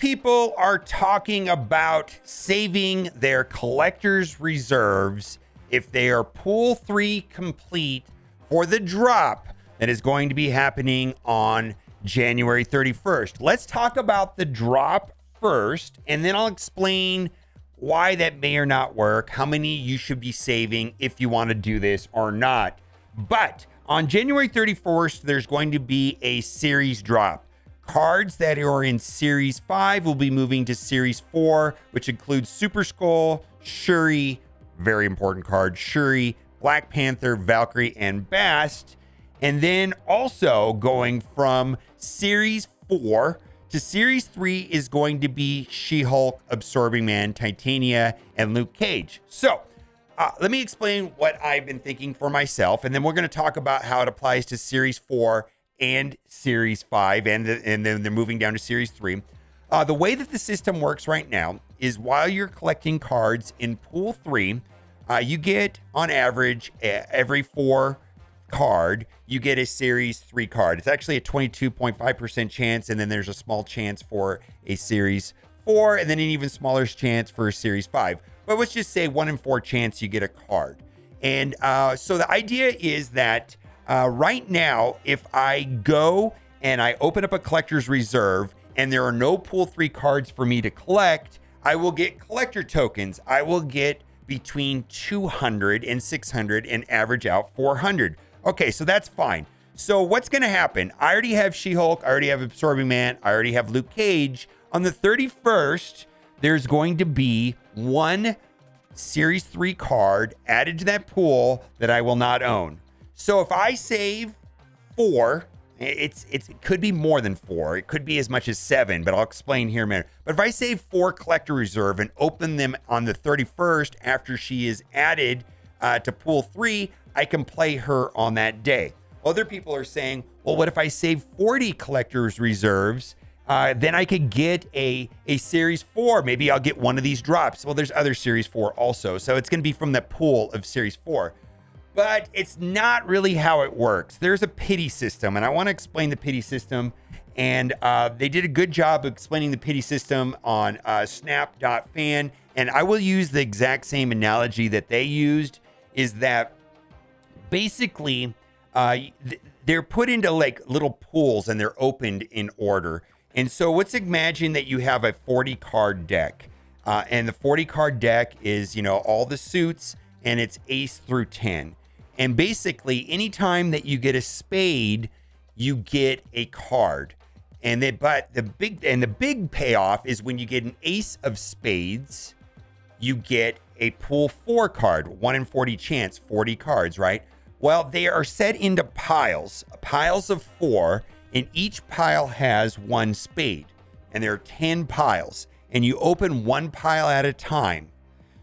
People are talking about saving their collector's reserves if they are pool 3 complete for the drop that is going to be happening on January 31st. Let's talk about the drop first, and then I'll explain why that may or not work, how many you should be saving if you want to do this or not. But on January 31st, there's going to be a series drop. Cards that are in Series 5 will be moving to Series 4, which includes Super Skull, Shuri, very important card, Shuri, Black Panther, Valkyrie, and Bast. And then also going from Series 4 to Series 3 is going to be She-Hulk, Absorbing Man, Titania, and Luke Cage. So let me explain what I've been thinking for myself, and then we're going to talk about how it applies to Series 4 and Series 5, and then they're moving down to Series 3. The way that the system works right now is while you're collecting cards in Pool 3, you get, on average, every 4 card, you get a Series 3 card. It's actually a 22.5% chance, and then there's a small chance for a Series 4, and then an even smaller chance for a Series 5. But let's just say 1 in 4 chance you get a card. And so the idea is that right now, if I go and I open up a collector's reserve and there are no Pool 3 cards for me to collect, I will get collector tokens. I will get between 200 and 600 and average out 400. Okay, so that's fine. So what's going to happen? I already have She-Hulk. I already have Absorbing Man. I already have Luke Cage. On the 31st, there's going to be 1 Series 3 card added to that pool that I will not own. So if I save 4, it could be more than 4. It could be as much as 7, but I'll explain here in a minute. But if I save 4 collector reserve and open them on the 31st after she is added to pool 3, I can play her on that day. Other people are saying, well, what if I save 40 collector's reserves? Then I could get a Series 4. Maybe I'll get one of these drops. Well, there's other Series 4 also. So it's going to be from the pool of Series 4. But it's not really how it works. There's a pity system, and I want to explain the pity system. And they did a good job of explaining the pity system on snap.fan. And I will use the exact same analogy that they used, is that basically they're put into like little pools and they're opened in order. And so let's imagine that you have a 40 card deck, and the 40 card deck is, all the suits, and it's ace through 10. And basically anytime that you get a spade, you get a card. But the big payoff is when you get an ace of spades, you get a pool 4 card, 1 in 40 chance, 40 cards, right? Well, they are set into piles of 4, and each pile has 1 spade, and there are 10 piles, and you open 1 pile at a time.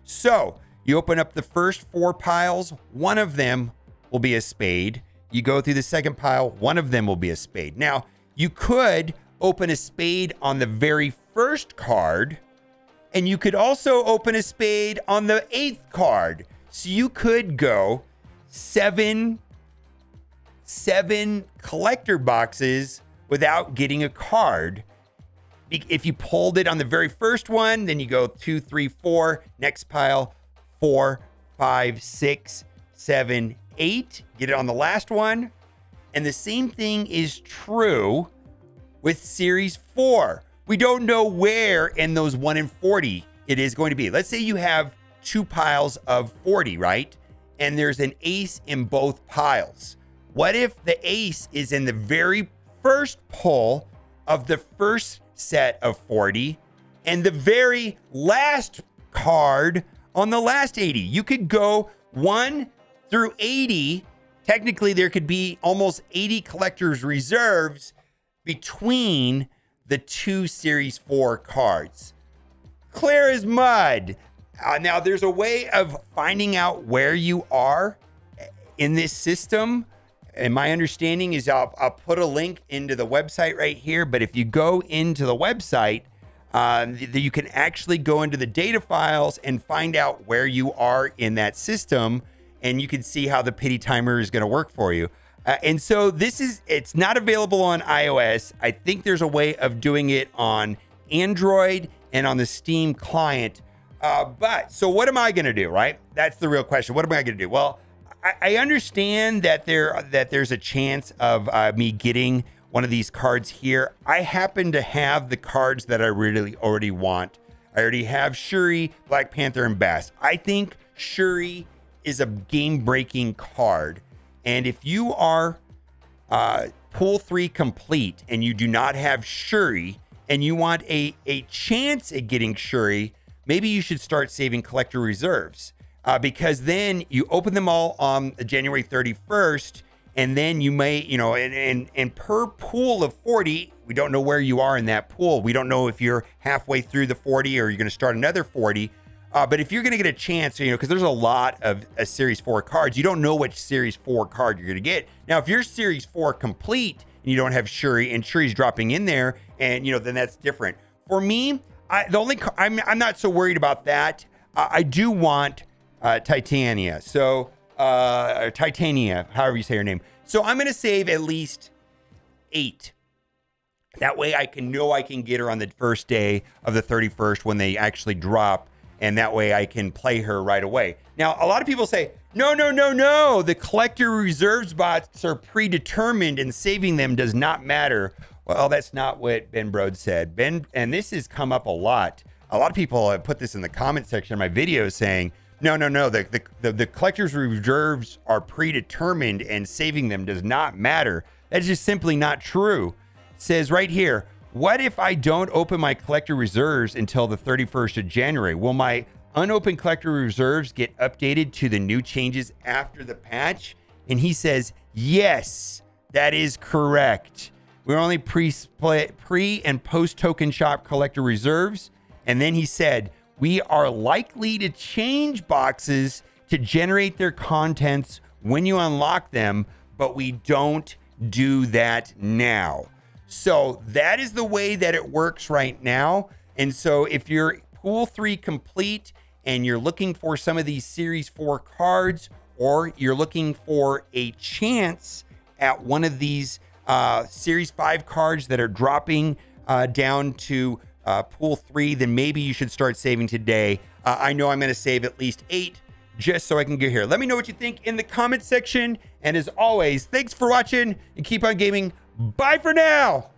So you open up the first 4 piles, 1 of them will be a spade. You go through the second pile, 1 of them will be a spade. Now, you could open a spade on the very first card, and you could also open a spade on the 8th card. So you could go 7 collector boxes without getting a card. If you pulled it on the very first one, then you go 2, 3, 4, next pile, 4, 5, 6, 7, 8. Get it on the last one. And the same thing is true with Series 4. We don't know where in those 1 in 40 it is going to be. Let's say you have 2 piles of 40, right? And there's an ace in both piles. What if the ace is in the very first pull of the first set of 40 and the very last card on the last 80? You could go 1 through 80. Technically, there could be almost 80 collector's reserves between the 2 Series 4 cards. Clear as mud. Now, there's a way of finding out where you are in this system. And my understanding is I'll put a link into the website right here. But if you go into the website, you can actually go into the data files and find out where you are in that system. And you can see how the pity timer is going to work for you. And so it's not available on iOS. I think there's a way of doing it on Android and on the Steam client. So what am I going to do, right? That's the real question. What am I going to do? Well, I understand that there's a chance of me getting one of these cards here. I happen to have the cards that I really already want. I already have Shuri, Black Panther, and Bass. I think Shuri is a game-breaking card. And if you are Pool 3 complete and you do not have Shuri and you want a chance at getting Shuri, maybe you should start saving collector reserves. Because then you open them all on January 31st, and then you may, and per pool of 40, we don't know where you are in that pool. We don't know if you're halfway through the 40 or you're going to start another 40. But if you're going to get a chance, because there's a lot of Series 4 cards, you don't know which Series 4 card you're going to get. Now, if you're Series 4 complete and you don't have Shuri, and Shuri's dropping in there, and then that's different. For me, I'm not so worried about that. I do want Titania. So, or Titania, however you say her name. So I'm going to save at least 8. That way I can get her on the first day of the 31st when they actually drop. And that way I can play her right away. Now, a lot of people say, no. The collector reserves bots are predetermined and saving them does not matter. Well, that's not what Ben Brode said. And this has come up a lot. A lot of people have put this in the comment section of my videos saying, no. The collector's reserves are predetermined and saving them does not matter. That's just simply not true. It says right here, what if I don't open my collector reserves until the 31st of January? Will my unopened collector reserves get updated to the new changes after the patch? And he says, yes, that is correct. We're only pre and post token shop collector reserves. And then he said, we are likely to change boxes to generate their contents when you unlock them, but we don't do that now. So that is the way that it works right now. And so if you're Pool 3 complete and you're looking for some of these Series 4 cards, or you're looking for a chance at one of these Series 5 cards that are dropping down to Pool 3, then maybe you should start saving today. I know I'm going to save at least 8 just so I can get here. Let me know what you think in the comment section. And as always, thanks for watching and keep on gaming. Bye for now.